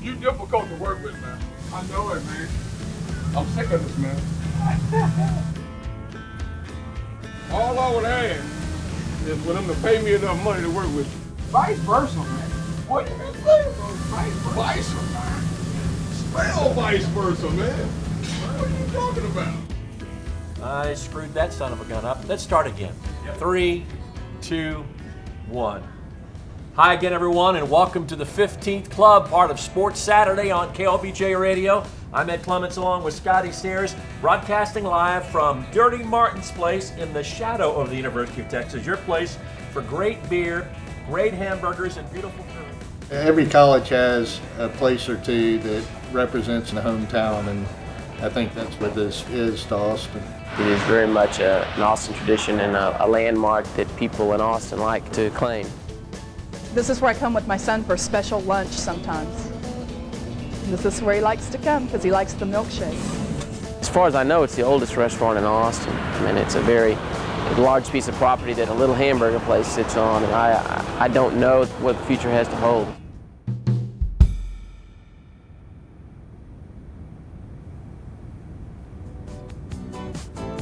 You difficult to work with, man. I know it, man. I'm sick of this, man. All I would ask is for them to pay me enough money to work with you. Vice versa, man. What you been saying? Vice versa? Spell vice versa, man. What are you talking about? I screwed that son of a gun up. Let's start again. 3, 2, 1. Hi again, everyone, and welcome to the 15th Club, part of Sports Saturday on KLBJ Radio. I'm Ed Clements along with Scotty Sayers, broadcasting live from Dirty Martin's Place in the shadow of the University of Texas, your place for great beer, great hamburgers, and beautiful food. Every college has a place or two that represents the hometown, and I think that's what this is to Austin. It is very much an Austin tradition and a landmark that people in Austin like to claim. This is where I come with my son for a special lunch sometimes. This is where he likes to come because he likes the milkshake. As far as I know, it's the oldest restaurant in Austin. I mean, it's a very large piece of property that a little hamburger place sits on, and I don't know what the future has to hold.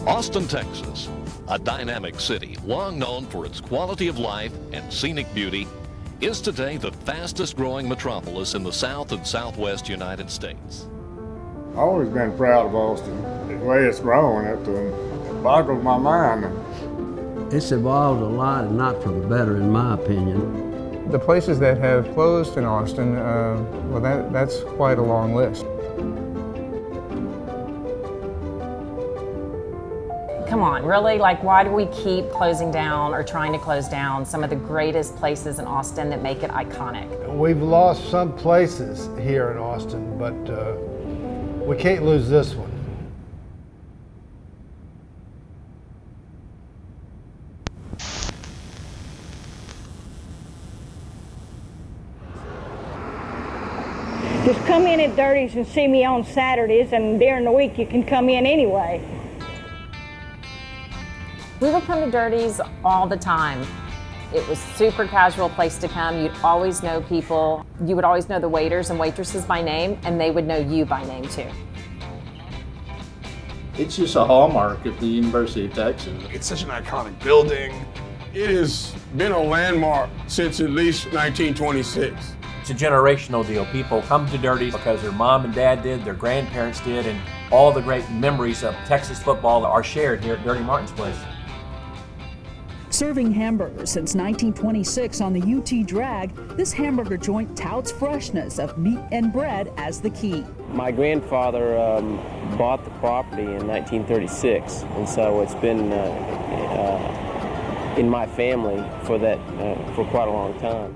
Austin, Texas, a dynamic city long known for its quality of life and scenic beauty, is today the fastest growing metropolis in the South and Southwest United States. I've always been proud of Austin. The way it's grown, it boggles my mind. It's evolved a lot, and not for the better, in my opinion. The places that have closed in Austin, that's quite a long list. Come on, really? Like, why do we keep closing down or trying to close down some of the greatest places in Austin that make it iconic? We've lost some places here in Austin, but we can't lose this one. Just come in at Dirty's and see me on Saturdays, and during the week you can come in anyway. We would come to Dirty's all the time. It was a super casual place to come. You'd always know people. You would always know the waiters and waitresses by name, and they would know you by name too. It's just a hallmark of the University of Texas. It's such an iconic building. It has been a landmark since at least 1926. It's a generational deal. People come to Dirty's because their mom and dad did, their grandparents did, and all the great memories of Texas football are shared here at Dirty Martin's Place. Serving hamburgers since 1926 on the UT Drag, this hamburger joint touts freshness of meat and bread as the key. My grandfather bought the property in 1936, and so it's been in my family for quite a long time.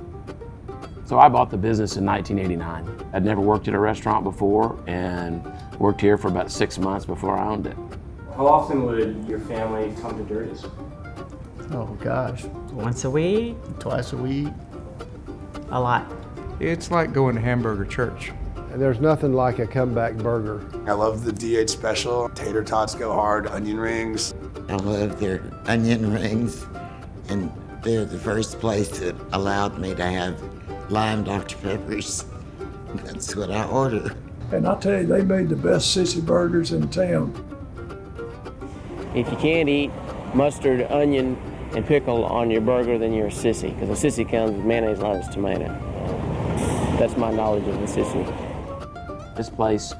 So I bought the business in 1989. I'd never worked at a restaurant before and worked here for about 6 months before I owned it. How often would your family come to Dirty's? Oh gosh. Once a week? Twice a week. A lot. It's like going to hamburger church. And there's nothing like a comeback burger. I love the DH special. Tater tots go hard, onion rings. I love their onion rings, and they're the first place that allowed me to have lime Dr. Peppers. That's what I order. And I'll tell you, they made the best sissy burgers in town. If you can't eat mustard, onion, and pickle on your burger, then you're a sissy, because a sissy comes with mayonnaise, lettuce, tomato. That's my knowledge of the sissy. This place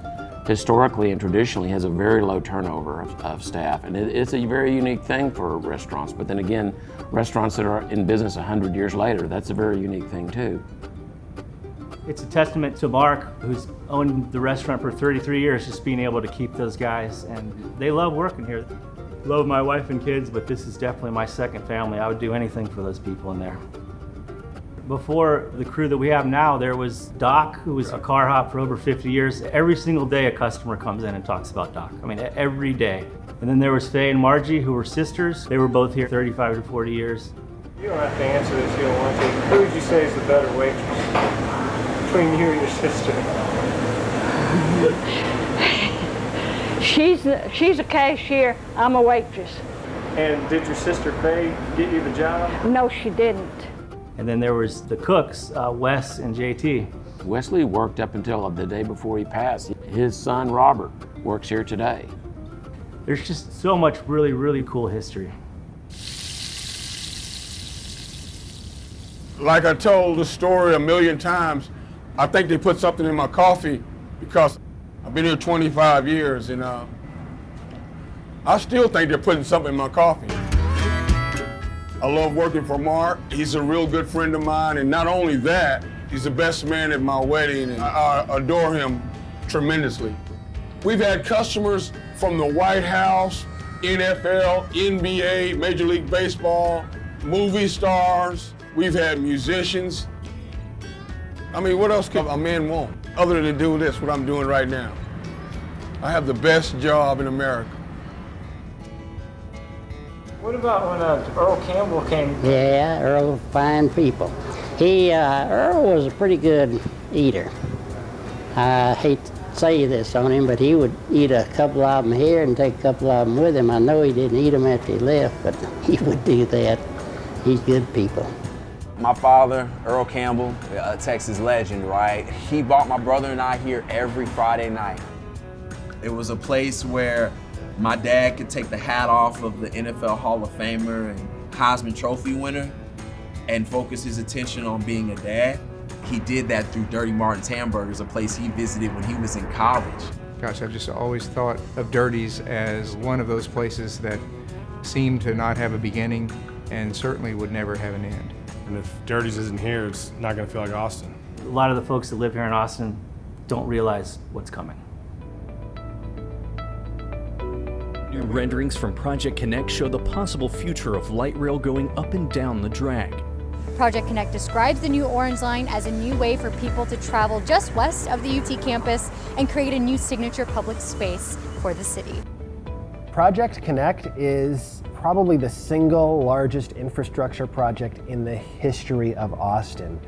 historically and traditionally has a very low turnover of staff, and it's a very unique thing for restaurants. But then again, restaurants that are in business 100 years later, that's a very unique thing too. It's a testament to Mark, who's owned the restaurant for 33 years, just being able to keep those guys, and they love working here. Love my wife and kids, but this is definitely my second family. I would do anything for those people in there. Before the crew that we have now, there was Doc, who was a car hop for over 50 years. Every single day a customer comes in and talks about Doc. I mean, every day. And then there was Faye and Margie, who were sisters. They were both here 35 to 40 years. You don't have to answer this if you don't want to. Who would you say is the better waitress between you and your sister? She's a cashier, I'm a waitress. And did your sister Faye get you the job? No, she didn't. And then there was the cooks, Wes and JT. Wesley worked up until the day before he passed. His son, Robert, works here today. There's just so much really, really cool history. Like I told the story a million times, I think they put something in my coffee because I've been here 25 years and I still think they're putting something in my coffee. I love working for Mark. He's a real good friend of mine, and not only that, he's the best man at my wedding, and I adore him tremendously. We've had customers from the White House, NFL, NBA, Major League Baseball, movie stars. We've had musicians. I mean, what else could a man want other than to do this, what I'm doing right now? I have the best job in America. What about when Earl Campbell came? Yeah, Earl, fine people. Earl was a pretty good eater. I hate to say this on him, but he would eat a couple of them here and take a couple of them with him. I know he didn't eat them after he left, but he would do that. He's good people. My father, Earl Campbell, a Texas legend, right? He brought my brother and I here every Friday night. It was a place where my dad could take the hat off of the NFL Hall of Famer and Heisman Trophy winner and focus his attention on being a dad. He did that through Dirty Martin's Hamburgers, a place he visited when he was in college. Gosh, I've just always thought of Dirty's as one of those places that seemed to not have a beginning and certainly would never have an end. And if Dirty's isn't here, it's not going to feel like Austin. A lot of the folks that live here in Austin don't realize what's coming. New renderings from Project Connect show the possible future of light rail going up and down the drag. Project Connect describes the new Orange Line as a new way for people to travel just west of the UT campus and create a new signature public space for the city. Project Connect is probably the single largest infrastructure project in the history of Austin.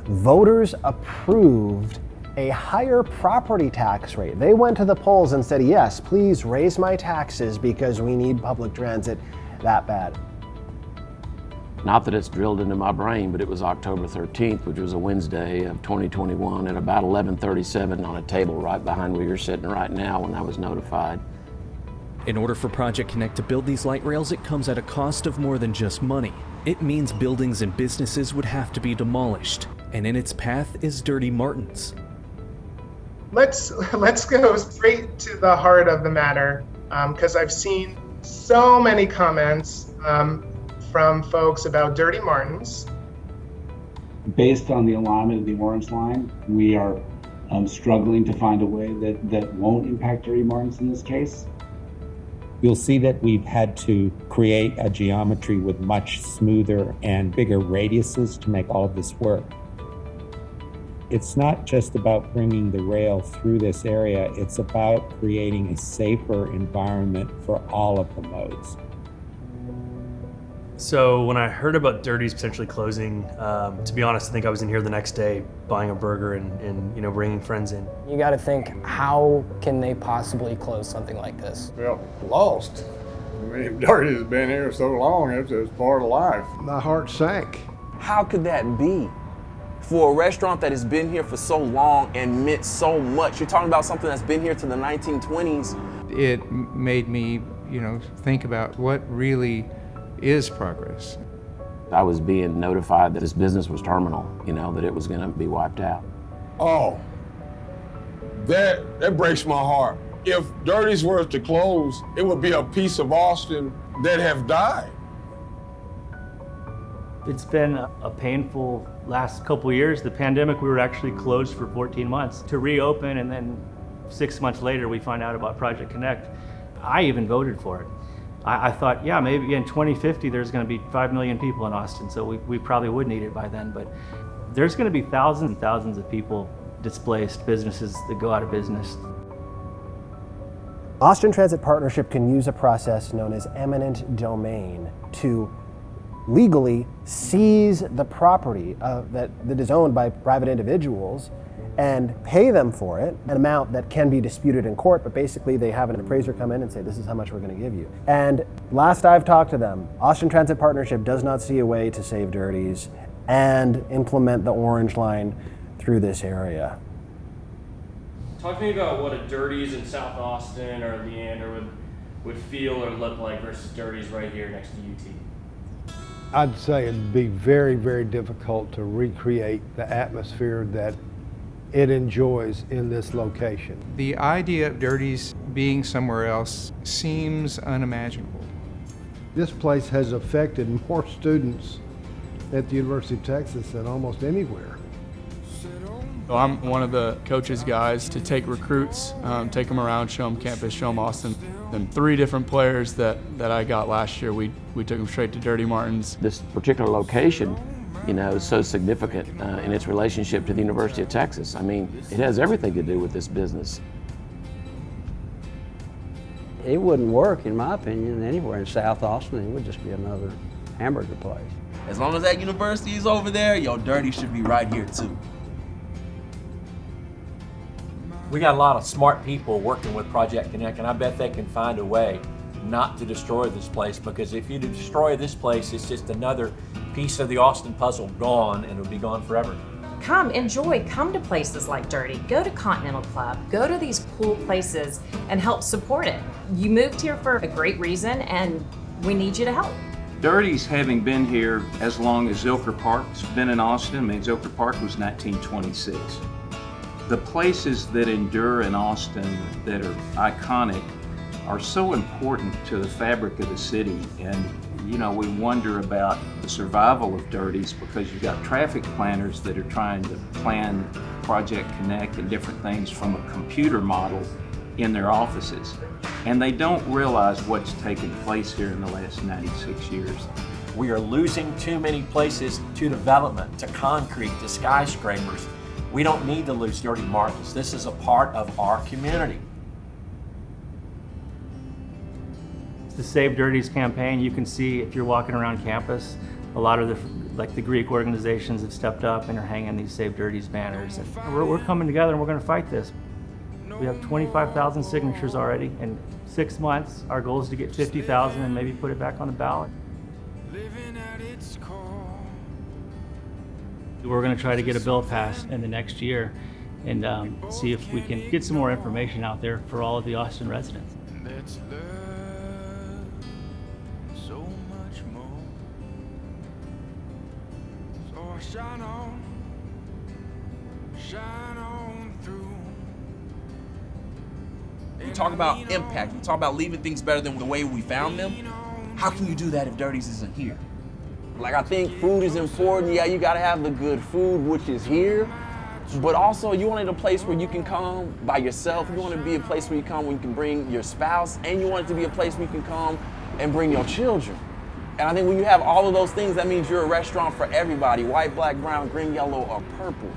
Voters approved a higher property tax rate. They went to the polls and said, yes, please raise my taxes because we need public transit that bad. Not that it's drilled into my brain, but it was October 13th, which was a Wednesday of 2021 at about 11:37 on a table right behind where you're sitting right now when I was notified. In order for Project Connect to build these light rails, it comes at a cost of more than just money. It means buildings and businesses would have to be demolished, and in its path is Dirty Martin's. Let's go straight to the heart of the matter, because I've seen so many comments from folks about Dirty Martin's. Based on the alignment of the Orange Line, we are struggling to find a way that won't impact Dirty Martin's in this case. You'll see that we've had to create a geometry with much smoother and bigger radiuses to make all of this work. It's not just about bringing the rail through this area, it's about creating a safer environment for all of the modes. So when I heard about Dirty's potentially closing, to be honest, I think I was in here the next day buying a burger and bringing friends in. You got to think, how can they possibly close something like this? Well, lost. I mean, Dirty's been here so long, it's part of life. My heart sank. How could that be? For a restaurant that has been here for so long and meant so much, you're talking about something that's been here to the 1920s. It made me, think about what really is progress. I was being notified that this business was terminal, that it was going to be wiped out. Oh, that breaks my heart. If Dirty's were to close, it would be a piece of Austin that have died. It's been a painful last couple years. The pandemic, we were actually closed for 14 months. To reopen, and then 6 months later, we find out about Project Connect. I even voted for it. I thought, yeah, maybe in 2050, there's gonna be 5 million people in Austin, so we probably would need it by then, but there's gonna be thousands and thousands of people displaced, businesses that go out of business. Austin Transit Partnership can use a process known as eminent domain to legally seize the property that is owned by private individuals and pay them for it, an amount that can be disputed in court, but basically they have an appraiser come in and say, this is how much we're going to give you. And last I've talked to them, Austin Transit Partnership does not see a way to save Dirty's and implement the Orange Line through this area. Talk to me about what a Dirty's in South Austin or Leander would feel or look like versus Dirty's right here next to UT. I'd say it'd be very, very difficult to recreate the atmosphere that it enjoys in this location. The idea of Dirty's being somewhere else seems unimaginable. This place has affected more students at the University of Texas than almost anywhere. I'm one of the coach's guys to take recruits, take them around, show them campus, show them Austin. And 3 different players that I got last year, we took them straight to Dirty Martin's. This particular location, you know, is so significant in its relationship to the University of Texas. I mean, it has everything to do with this business. It wouldn't work, in my opinion, anywhere in South Austin. It would just be another hamburger place. As long as that university is over there, your Dirty should be right here too. We got a lot of smart people working with Project Connect, and I bet they can find a way not to destroy this place, because if you destroy this place, it's just another piece of the Austin puzzle gone, and it'll be gone forever. Come, enjoy, come to places like Dirty, go to Continental Club, go to these cool places and help support it. You moved here for a great reason, and we need you to help. Dirty's, having been here as long as Zilker Park's been in Austin. I mean, Zilker Park was 1926. The places that endure in Austin that are iconic are so important to the fabric of the city. And, you know, we wonder about the survival of Dirty's because you've got traffic planners that are trying to plan Project Connect and different things from a computer model in their offices. And they don't realize what's taken place here in the last 96 years. We are losing too many places to development, to concrete, to skyscrapers. We don't need to lose Dirty Martin's. This is a part of our community. It's the Save Dirty's campaign. You can see if you're walking around campus, a lot of the Greek organizations have stepped up and are hanging these Save Dirty's banners. And we're coming together and we're going to fight this. We have 25,000 signatures already. In 6 months, our goal is to get 50,000 and maybe put it back on the ballot. We're going to try to get a bill passed in the next year and see if we can get some more information out there for all of the Austin residents. Shine on through. You talk about impact, you talk about leaving things better than the way we found them. How can you do that if Dirty's isn't here? Like, I think food is important. Yeah, you gotta have the good food, which is here. But also, you wanted a place where you can come by yourself. You want to be a place where you come where you can bring your spouse, and you want it to be a place where you can come and bring your children. And I think when you have all of those things, that means you're a restaurant for everybody, white, black, brown, green, yellow, or purple.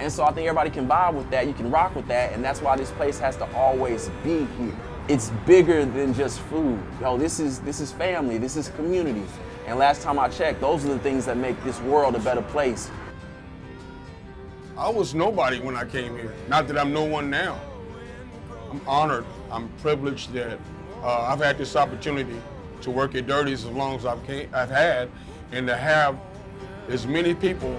And so I think everybody can vibe with that, you can rock with that, and that's why this place has to always be here. It's bigger than just food. Yo, this is family, this is community. And last time I checked, those are the things that make this world a better place. I was nobody when I came here. Not that I'm no one now. I'm honored, I'm privileged that I've had this opportunity to work at Dirty's as long as I've had, and to have as many people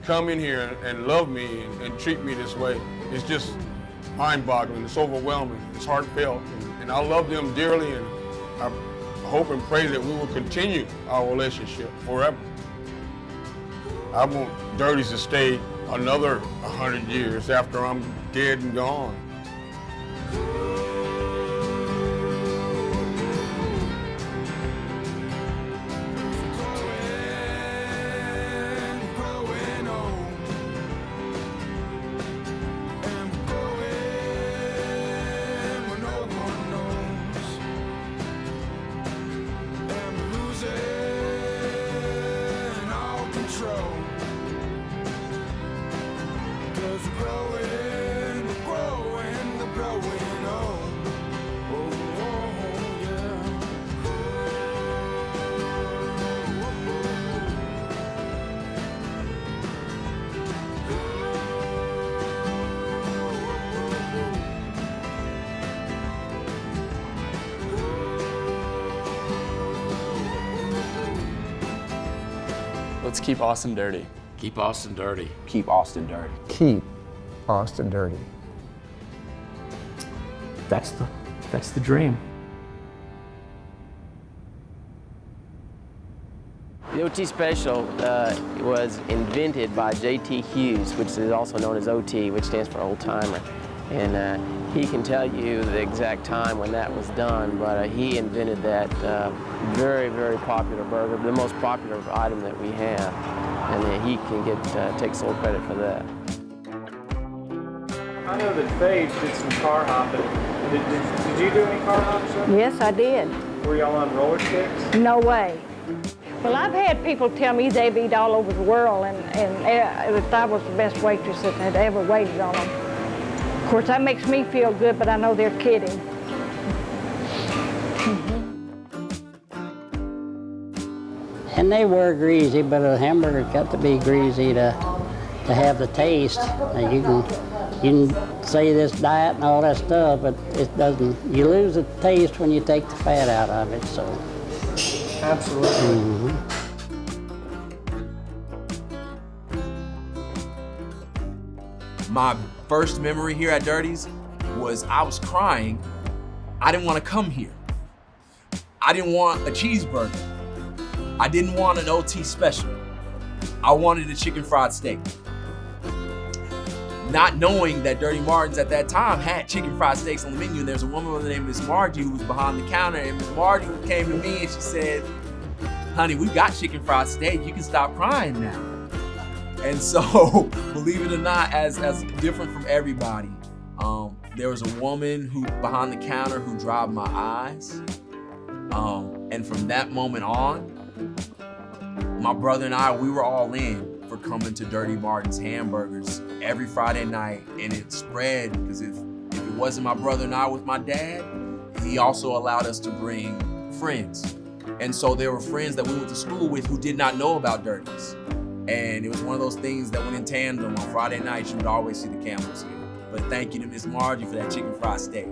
come in here and love me and treat me this way. It's just mind-boggling, it's overwhelming, it's heartfelt, and I love them dearly, and I hope and pray that we will continue our relationship forever. I want Dirty's to stay another 100 years after I'm dead and gone. Let's keep Austin dirty. Keep Austin dirty. Keep Austin dirty. Keep Austin dirty. That's the dream. The OT Special was invented by J.T. Hughes, which is also known as OT, which stands for Old Timer. And he can tell you the exact time when that was done, but he invented that very, very popular burger, the most popular item that we have. And he can take sole credit for that. I know that Paige did some car hopping. Did you do any car hops? Yes, I did. Were y'all on roller skates? No way. Well, I've had people tell me they've eaten all over the world and that I was the best waitress that had ever waited on them. Of course, that makes me feel good, but I know they're kidding. And they were greasy, but a hamburger's got to be greasy to have the taste. Now, you can say this diet and all that stuff, but it doesn't. You lose the taste when you take the fat out of it. So. Absolutely. My first memory here at Dirty's was I was crying. I didn't want to come here. I didn't want a cheeseburger. I didn't want an OT special. I wanted a chicken fried steak. Not knowing that Dirty Martin's at that time had chicken fried steaks on the menu, and there's a woman by the name of Miss Margie who was behind the counter, and Miss Margie came to me and she said, "Honey, we've got chicken fried steak. You can stop crying now." And so, believe it or not, as different from everybody, there was a woman who behind the counter who dried my eyes. And from that moment on, my brother and I, we were all in for coming to Dirty Martin's Hamburgers every Friday night, and it spread because if it wasn't my brother and I with my dad, he also allowed us to bring friends. And so there were friends that we went to school with who did not know about Dirty's. And it was one of those things that went in tandem. On Friday nights, you would always see the Campbells here. But thank you to Miss Margie for that chicken fried steak.